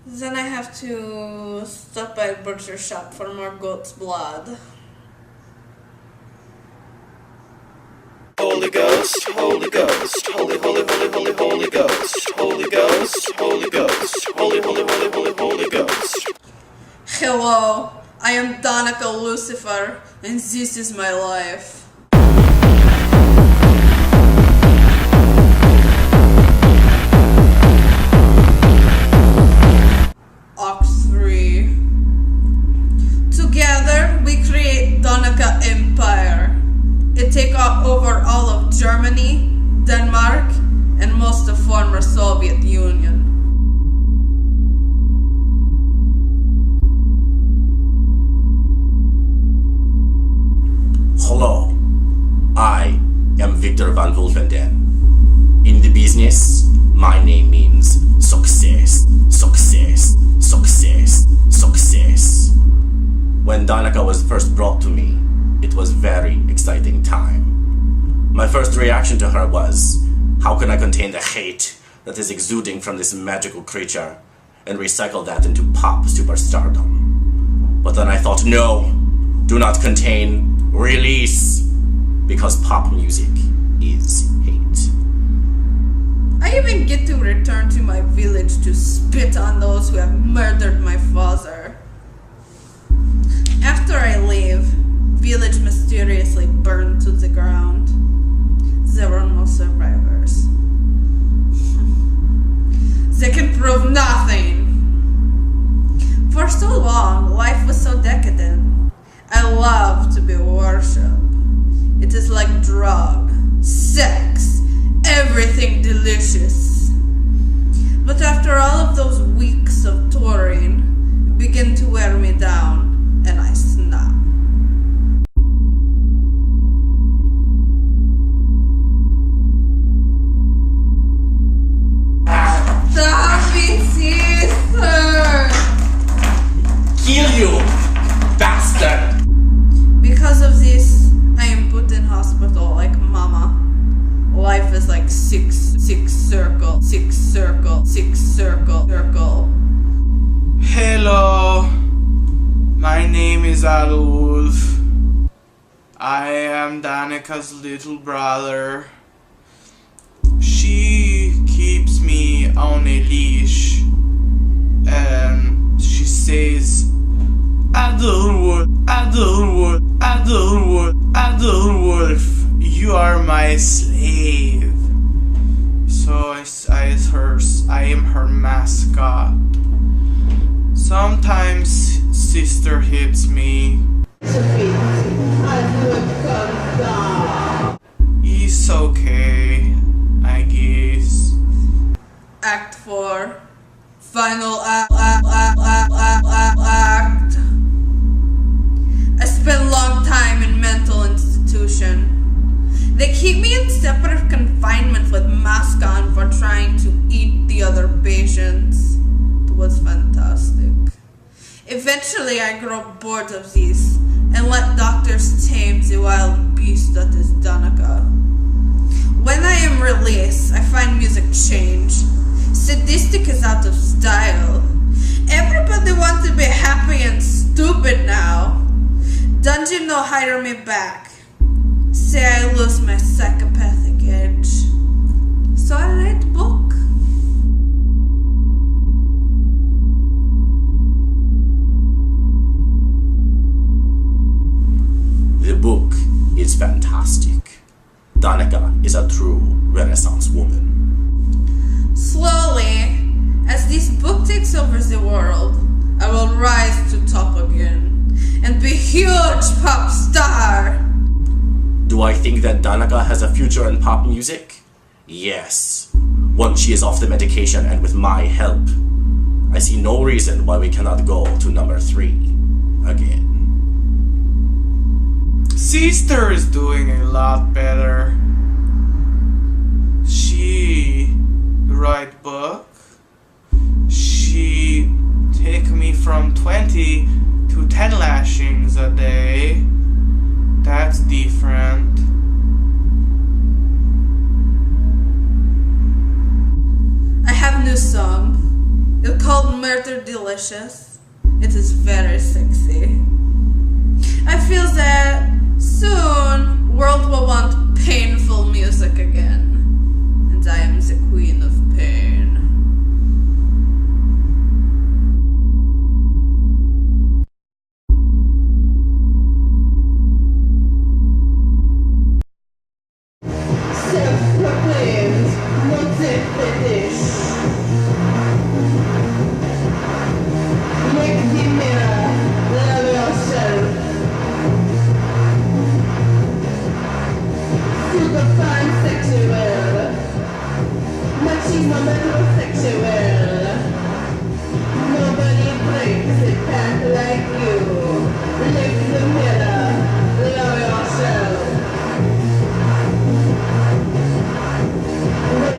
Then I have to stop by a butcher shop for more goat's blood. Holy Ghost, Holy Ghost, Holy, Holy, Holy, Holy, Holy Ghost, Holy Ghost, Holy Ghost, Holy, Holy, Holy, Holy, Holy Ghost. Hello, I am Danika Lucifer, and this is my life. Act 3. Together we create Danika Empire. It takes over all of Germany, Denmark, and most of former Soviet Union. Hello, I am Viktor van Wolfenden. In the business, my name means success, success, success, success. When Danika was first brought to me, it was very exciting time. My first reaction to her was, how can I contain the hate that is exuding from this magical creature and recycle that into pop superstardom? But then I thought, no, do not contain, release, because pop music is hate. I even get to return to my village to spit on those who have murdered my father. After I leave, village mysteriously burned to the ground. There were no survivors. They can prove nothing. For so long, life was so decadent. I love to be worshipped. It is like drug, sex, everything delicious. But after all of those weeks of touring, it began to wear me down, and I snapped. Stop it, sister! Kill you, bastard! Because of this, I am put in hospital like mama. Life is like six circle, circle. Hello, my name is Adelfwolf. I am Danika's little brother. She keeps me on a leash and she says, Adelfwolf, Adelfwolf, Adelfwolf, Adelfwolf, you are my slave. So I am her mascot. Sometimes sister hits me. It's okay, I guess. Act 4. Final act. I spent a long time in mental institution. They keep me in separate confinement with mask on for trying to eat the other patients. It was fantastic. Eventually I grew bored of this and let doctors tame the wild beast that is Danika. When I am released, I find music change. Sadistic is out of style. Everybody wants to be happy and stupid now. Dungeon no hire me back. Say I lose my psychopathic edge. So I write book. The book is fantastic. Danika is a true Renaissance woman. Slowly, as this book takes over the world, I will rise to top again and be a huge pop star. Do I think that Danika has a future in pop music? Yes. Once she is off the medication and with my help, I see no reason why we cannot go to number 3 again. Sister is doing a lot better. She write book. She take me from 20 to 10 lashings a day. That's different. I have a new song. It's called murder delicious. It is very sexy. I feel that soon world will want painful music again. And I am the queen of pain. Self-proclaimed multi-fetish. Make the mirror, love yourself. Superfine sexual. Machismo metrosexual.